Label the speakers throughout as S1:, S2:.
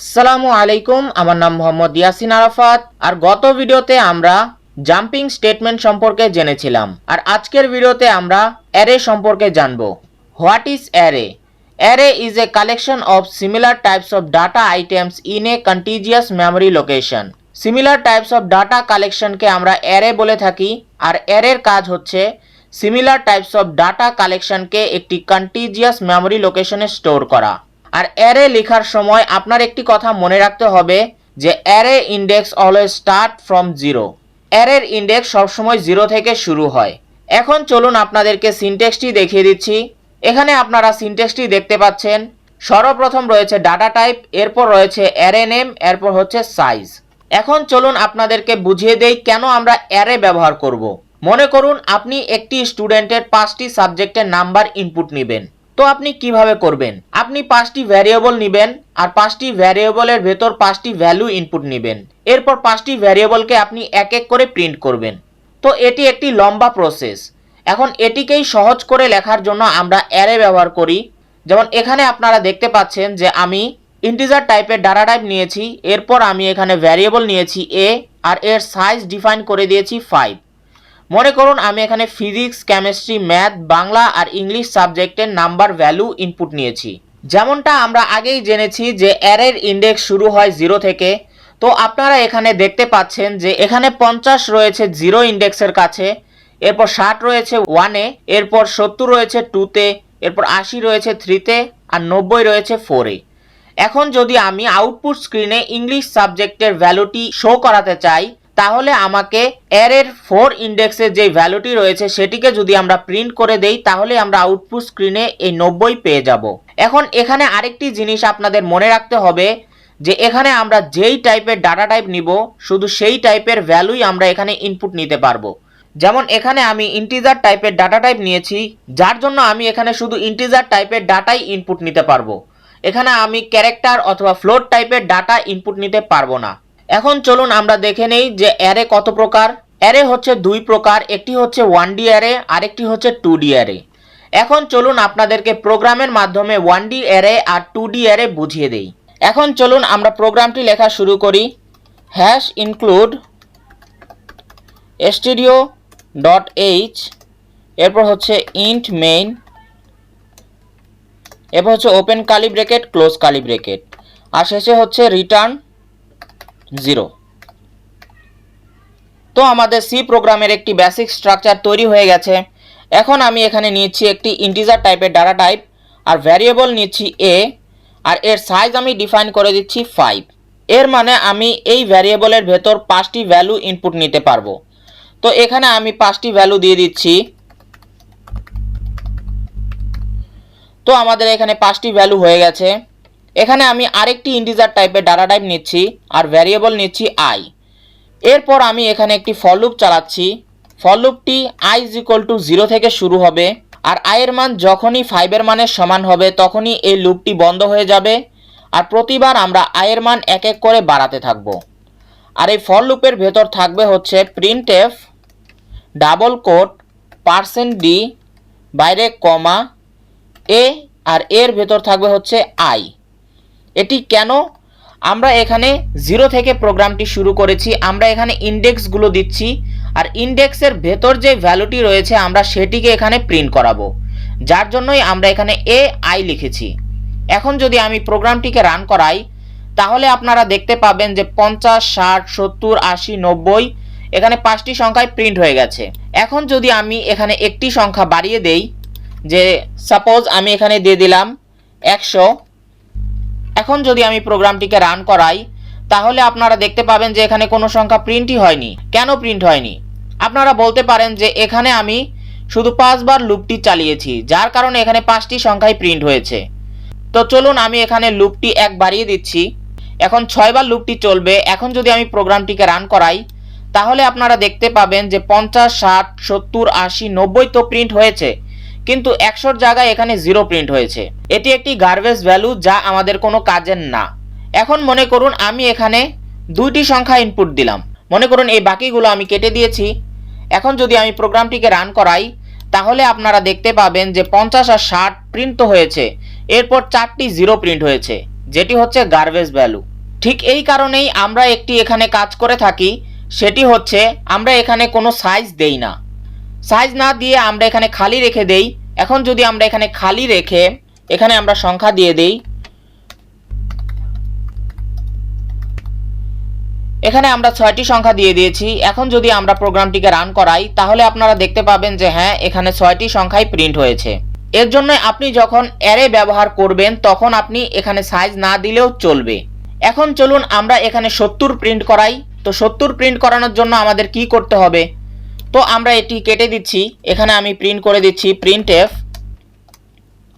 S1: আসসালামু আলাইকুম, আমার নাম মোহাম্মদ ইয়াসিন আরাফাত। আর গত ভিডিওতে আমরা জাম্পিং স্টেটমেন্ট সম্পর্কে জেনেছিলাম, আর আজকের ভিডিওতে আমরা অ্যারে সম্পর্কে জানব। What is array? Array is a collection of similar types of data items in a contiguous memory location. Similar types of data কালেকশনকে আমরা অ্যারে বলে থাকি, আর অ্যারের কাজ হচ্ছে সিমিলার টাইপস অফ ডাটা কালেকশনকে একটি কন্টিজিয়াস মেমোরি লোকেশনে স্টোর করা। আর অ্যারে লেখার সময় আপনার একটি কথা মনে রাখতে হবে যে array index always start from zero. অ্যারের ইন্ডেক্স সবসময় জিরো থেকে শুরু হয়। এখন চলুন আপনাদেরকে সিনট্যাক্সটি দেখিয়ে দিচ্ছি। এখানে আপনারা সিনট্যাক্সটি দেখতে পাচ্ছেন। সর্বপ্রথম রয়েছে ডাটা টাইপ, এরপর রয়েছে অ্যারে নেম, এরপর হচ্ছে সাইজ। এখন চলুন আপনাদেরকে বুঝিয়ে দেই কেন আমরা অ্যারে ব্যবহার করব। মনে করুন আপনি একটি স্টুডেন্টের 5টি সাবজেক্টের নাম্বার ইনপুট নেবেন। তো আপনি কিভাবে করবেন? আপনি 5টি ভ্যারিয়েবল নেবেন, আর 5টি ভ্যারিয়েবলের ভেতর 5টি ভ্যালু ইনপুট নেবেন। এরপর 5টি ভ্যারিয়েবলকে আপনি এক এক করে প্রিন্ট করবেন। তো এটি একটি লম্বা প্রসেস। এখন এটিকেই সহজ করে লেখার জন্য আমরা অ্যারে ব্যবহার করি। যেমন এখানে আপনারা দেখতে পাচ্ছেন যে আমি ইন্টিজার টাইপের ডাটা টাইপ নিয়েছি, এরপর আমি এখানে ভ্যারিয়েবল নিয়েছি এ, আর এর সাইজ ডিফাইন করে দিয়েছি 5। মনে করুন আমি এখানে ফিজিক্স, কেমিস্ট্রি, ম্যাথ, বাংলা আর ইংলিশ সাবজেক্টের নাম্বার ভ্যালু ইনপুট নিয়েছি। যেমনটা আমরা আগেই জেনেছি যে অ্যারের ইন্ডেক্স শুরু হয় জিরো থেকে। তো আপনারা এখানে দেখতে পাচ্ছেন যে এখানে 50 রয়েছে জিরো ইন্ডেক্সের কাছে, এরপর 60 রয়েছে 1-এ, এরপর 70 রয়েছে 2-তে, এরপর 80 রয়েছে 3-তে, আর 90 রয়েছে 4-এ। এখন যদি আমি আউটপুট স্ক্রিনে ইংলিশ সাবজেক্টের ভ্যালুটি শো করাতে চাই, তাহলে আমাকে অ্যারের 4 ইন্ডেক্সের যে ভ্যালুটি রয়েছে সেটিকে যদি আমরা প্রিন্ট করে দেই, তাহলে আমরা আউটপুট স্ক্রিনে এই 90 পেয়ে যাব। এখন এখানে আরেকটি জিনিস আপনাদের মনে রাখতে হবে যে এখানে আমরা যেই টাইপের ডাটা টাইপ নিব, শুধু সেই টাইপের ভ্যালুই আমরা এখানে ইনপুট নিতে পারবো। যেমন এখানে আমি ইন্টিজার টাইপের ডাটা টাইপ নিয়েছি, যার জন্য আমি এখানে শুধু ইন্টিজার টাইপের ডাটাই ইনপুট নিতে পারবো। এখানে আমি ক্যারেক্টার অথবা ফ্লোট টাইপের ডাটা ইনপুট নিতে পারবো না। এখন চলুন আমরা দেখে নেই যে অ্যারে কত প্রকার। অ্যারে হচ্ছে 2 প্রকার, একটি হচ্ছে 1D অ্যারে, আরেকটি হচ্ছে 2D অ্যারে। এখন চলুন আপনাদেরকে প্রোগ্রামের মাধ্যমে 1D অ্যারে আর 2D অ্যারে বুঝিয়ে দেই। এখন চলুন আমরা প্রোগ্রামটি লেখা শুরু করি। হ্যাশ ইনক্লুড stdio.h, এরপর হচ্ছে ইন্ট মেইন, এরপর হচ্ছে open curly bracket, close curly bracket, আর শেষে হচ্ছে রিটার্ন 0। তো আমাদের সি প্রোগ্রামের একটি বেসিক স্ট্রাকচার তৈরি হয়ে গেছে। এখন আমি এখানে নিচ্ছি একটি ইন্টিজার টাইপের ডাটা টাইপ, আর ভ্যারিয়েবল নিচ্ছি এ, আর এর সাইজ আমি ডিফাইন করে দিচ্ছি 5। এর মানে আমি এই ভ্যারিয়েবলের ভেতর 5টি ভ্যালু ইনপুট নিতে পারবো। তো এখানে আমি 5টি ভ্যালু দিয়ে দিচ্ছি। তো আমাদের এখানে 5টি ভ্যালু হয়ে গেছে। এখানে আমি আরেকটি ইন্টিজার টাইপের ডাটা টাইপ নিচ্ছি, আর ভ্যারিয়েবল নিচ্ছি আই। এরপর আমি এখানে একটি ফর লুপ চালাচ্ছি। ফর লুপটি i = 0 থেকে শুরু হবে, আর i এর মান যখনই 5 এর মানের সমান হবে তখনই এই লুপটি বন্ধ হয়ে যাবে, আর প্রতিবার আমরা i এর মান এক এক করে বাড়াতে থাকব। আর এই ফর লুপের ভেতর থাকবে হচ্ছে printf ডাবল কোট %d বাইরে কমা এ, আর এর ভেতর থাকবে হচ্ছে i। এটি কেন? আমরা এখানে 0 থেকে প্রোগ্রামটি শুরু করেছি, আমরা এখানে ইন্ডেক্সগুলো দিচ্ছি, আর ইন্ডেক্সের ভেতর যে ভ্যালুটি রয়েছে আমরা সেটিকে এখানে প্রিন্ট করাবো, যার জন্যই আমরা এখানে ai লিখেছি। এখন যদি আমি প্রোগ্রামটিকে রান করাই, তাহলে আপনারা দেখতে পাবেন যে 50, 60, 70, 80, 90 এখানে 5টি সংখ্যায় প্রিন্ট হয়ে গেছে। এখন যদি আমি এখানে একটি সংখ্যা বাড়িয়ে দেই, যে সাপোজ আমি এখানে দিয়ে দিলাম 100। এখন যদি আমি প্রোগ্রামটিকে রান করাই, তাহলে আপনারা দেখতে পাবেন যে এখানে কোনো সংখ্যা প্রিন্টই হয়নি। কেন প্রিন্ট হয়নি? আপনারা বলতে পারেন যে এখানে আমি শুধু 5 বার লুপটি চালিয়েছি, যার কারণে এখানে 5টি সংখ্যায় প্রিন্ট হয়েছে। তো চলুন আমি এখানে লুপটি 1 বাড়িয়ে দিচ্ছি। এখন 6 বার লুপটি চলবে। এখন যদি আমি প্রোগ্রামটিকে রান করাই, তাহলে আপনারা দেখতে পাবেন যে 50, 60, 70, 80, 90 তো প্রিন্ট হয়েছে, কিন্তু 100-র জায়গায় এখানে 0 প্রিন্ট হয়েছে। এটি একটি গার্বেজ ভ্যালু, যা আমাদের কোনো কাজের না। এখন মনে করুন আমি এখানে 2টি সংখ্যা ইনপুট দিলাম। মনে করুন এই বাকিগুলো আমি কেটে দিয়েছি। এখন যদি আমি প্রোগ্রামটিকে রান করাই, তাহলে আপনারা দেখতে পাবেন যে 50 আর 60 প্রিন্ট তো হয়েছে, এরপর 4টি 0 প্রিন্ট হয়েছে, যেটি হচ্ছে গার্বেজ ভ্যালু। ঠিক এই কারণেই আমরা একটি এখানে কাজ করে থাকি, সেটি হচ্ছে আমরা এখানে কোনো সাইজ দেই না। সাইজ না দিয়ে আমরা এখানে খালি রেখে দেই। এখন যদি আমরা এখানে খালি রেখে এখানে আমরা সংখ্যা দিয়ে দেই, এখানে আমরা 6টি সংখ্যা দিয়ে দিয়েছি। এখন যদি আমরা প্রোগ্রামটিকে রান করাই তাহলে আপনারা দেখতে পাবেন যে হ্যাঁ, এখানে 6টি সংখ্যাই প্রিন্ট হয়েছে। এর জন্য আপনি যখন অ্যারে ব্যবহার করবেন তখন আপনি এখানে সাইজ না দিলেও চলবে। এখন চলুন আমরা এখানে 70 প্রিন্ট করাই। তো 70 প্রিন্ট করানোর জন্য আমাদের কি করতে হবে? তো আমরা এটি কেটে দিচ্ছি। এখানে আমি প্রিন্ট করে দিচ্ছি printf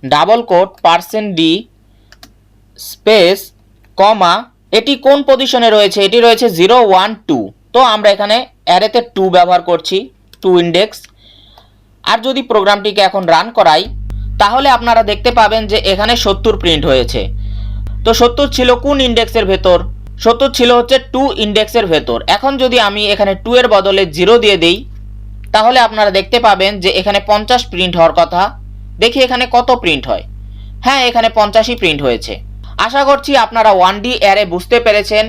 S1: double quote %d space comma, এটি কোন পজিশনে রয়েছে? এটি রয়েছে 0 1 2। তো আমরা এখানে অ্যারেতে 2 ব্যবহার করছি, 2 ইন্ডেক্স। আর যদি প্রোগ্রামটিকে এখন রান করাই তাহলে আপনারা দেখতে পাবেন যে এখানে 70 প্রিন্ট হয়েছে। তো 70 ছিল কোন ইন্ডেক্সের ভেতর? 70 ছিল হচ্ছে 2 ইন্ডেক্সের ভেতর। এখন যদি আমি এখানে 2 এর বদলে 0 দিয়ে দেই তাহলে আপনারা দেখতে পাবেন যে এখানে 50 প্রিন্ট হওয়ার কথা। দেখি এখানে কত প্রিন্ট হয়। হ্যাঁ, এখানে 50ই প্রিন্ট হয়েছে। আশা করছি আপনারা 1D অ্যারে বুঝতে পেরেছেন।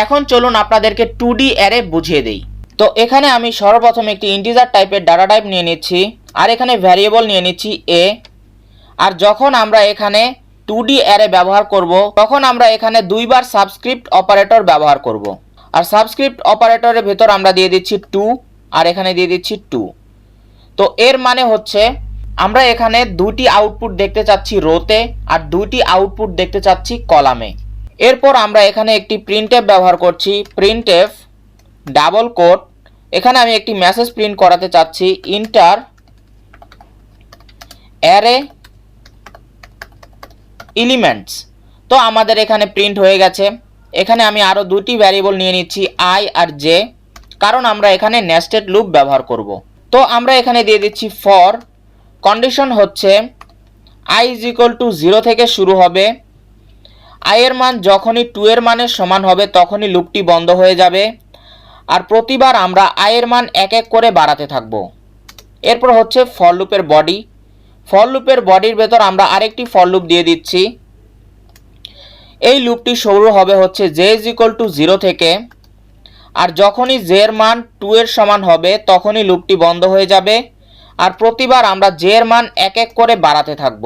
S1: এখন চলুন আপনাদেরকে 2D অ্যারে বুঝিয়ে দেই। তো এখানে আমি সর্বপ্রথম একটি ইন্টিজার টাইপের ডাটা টাইপ নিয়ে নিচ্ছি আর এখানে ভ্যারিয়েবল নিয়ে নিচ্ছি a। আর যখন আমরা এখানে 2D অ্যারে ব্যবহার করব তখন আমরা এখানে দুইবার সাবস্ক্রিপ্ট অপারেটর ব্যবহার করব। আর সাবস্ক্রিপ্ট অপারেটরের ভেতর আমরা দিয়ে দিচ্ছি 2 আর এখানে দিয়ে দিচ্ছি 2। তো এর মানে হচ্ছে আমরা এখানে দুটি আউটপুট দেখতে চাচ্ছি রোতে আর দুটি আউটপুট দেখতে চাচ্ছি কলামে। এরপর আমরা এখানে একটি প্রিন্টএফ ব্যবহার করছি, প্রিন্টএফ ডাবল কোট। এখানে আমি একটি মেসেজ প্রিন্ট করাতে চাচ্ছি, ইন্টার অ্যারে এলিমেন্টস। তো আমাদের এখানে প্রিন্ট হয়ে গেছে। এখানে আমি আরও দুটি ভ্যারিয়েবল নিয়ে নিচ্ছি i আর j, কারণ আমরা এখানে নেস্টেড লুপ ব্যবহার করব। তো আমরা এখানে দিয়ে দিচ্ছি ফর, কন্ডিশন হচ্ছে i = 0 থেকে শুরু হবে। i এর মান যখনই 2 এর মানের সমান হবে তখনই লুপটি বন্ধ হয়ে যাবে। আর প্রতিবার আমরা i এর মান এক এক করে বাড়াতে থাকব। এরপর হচ্ছে ফর লুপের বডি। ফর লুপের বডির ভেতর আমরা আরেকটি ফর লুপ দিয়ে দিচ্ছি। এই লুপটি শুরু হবে হচ্ছে j = 0 থেকে। আর যখনই j এর মান 2 এর সমান হবে তখনই লুপটি বন্ধ হয়ে যাবে। আর প্রতিবার আমরা j এর মান এক এক করে বাড়াতে থাকব।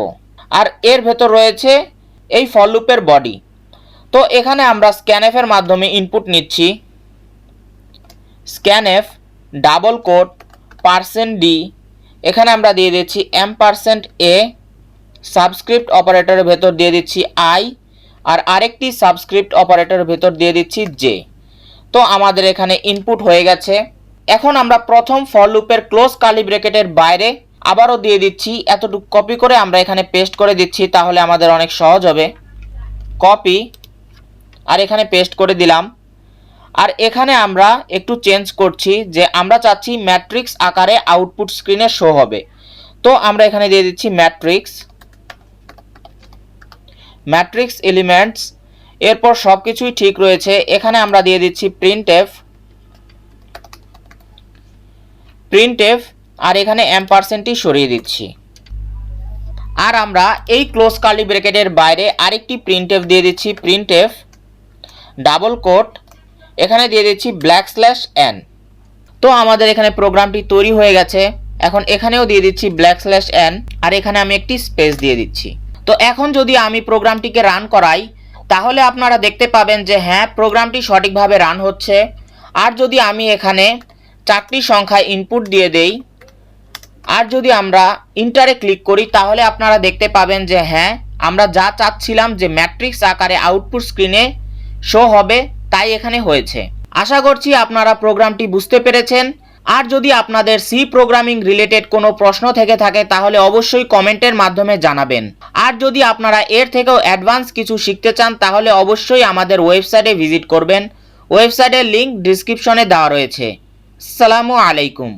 S1: আর এর ভেতর রয়েছে এই ফর লুপের বডি। তো এখানে আমরা scanf এর মাধ্যমে ইনপুট নিচ্ছি, scanf ডাবল কোট %d। এখানে আমরা দিয়ে দিচ্ছি %a, সাবস্ক্রিপ্ট অপারেটরের ভেতর দিয়ে দিচ্ছি i আর আরেকটি সাবস্ক্রিপ্ট অপারেটরের ভেতর দিয়ে দিচ্ছি j। তো আমাদের এখানে ইনপুট হয়ে গেছে। এখন আমরা প্রথম ফর লুপের ক্লোজ কার্লি ব্র্যাকেটের বাইরে আবারও দিয়ে দিচ্ছি, এতটুকু কপি করে আমরা এখানে পেস্ট করে দিচ্ছি, তাহলে আমাদের অনেক সহজ হবে। কপি আর এখানে পেস্ট করে দিলাম। আর এখানে আমরা একটু চেঞ্জ করছি যে আমরা চাচ্ছি ম্যাট্রিক্স আকারে আউটপুট স্ক্রিনে শো হবে। তো আমরা এখানে দিয়ে দিচ্ছি ম্যাট্রিক্স এলিমেন্টস। এরপর সব কিছুই ঠিক রয়েছে। এখানে আমরা দিয়ে দিচ্ছি প্রিন্টএফ আর এখানে %টি সরিয়ে দিচ্ছি। আর আমরা এই ক্লোজ কার্লি ব্র্যাকেটের বাইরে আরেকটি প্রিন্টএফ দিয়ে দিচ্ছি, প্রিন্টএফ ডাবল কোট। এখানে দিয়ে দিচ্ছি \n। তো আমাদের এখানে প্রোগ্রামটি তৈরি হয়ে গেছে। এখন এখানেও দিয়ে দিচ্ছি \n আর এখানে আমি একটি স্পেস দিয়ে দিচ্ছি। তো এখন যদি আমি প্রোগ্রামটিকে রান করাই তাহলে আপনারা দেখতে পাবেন যে হ্যাঁ, প্রোগ্রামটি সঠিকভাবে রান হচ্ছে। আর যদি আমি এখানে 4টি সংখ্যায় ইনপুট দিয়ে দেই আর যদি আমরা ইন্টারে ক্লিক করি তাহলে আপনারা দেখতে পাবেন যে হ্যাঁ, আমরা যা চাচ্ছিলাম যে ম্যাট্রিক্স আকারে আউটপুট স্ক্রিনে শো হবে তাই এখানে হয়েছে। আশা করছি আপনারা প্রোগ্রামটি বুঝতে পেরেছেন। আর যদি আপনাদের সি প্রোগ্রামিং রিলেটেড কোনো প্রশ্ন থেকে থাকে তাহলে অবশ্যই কমেন্টের মাধ্যমে জানাবেন। আর যদি আপনারা এর থেকেও অ্যাডভান্স কিছু শিখতে চান তাহলে অবশ্যই আমাদের ওয়েবসাইটে ভিজিট করবেন। ওয়েবসাইটের লিংক ডিসক্রিপশনে দেওয়া রয়েছে। আসসালামু আলাইকুম।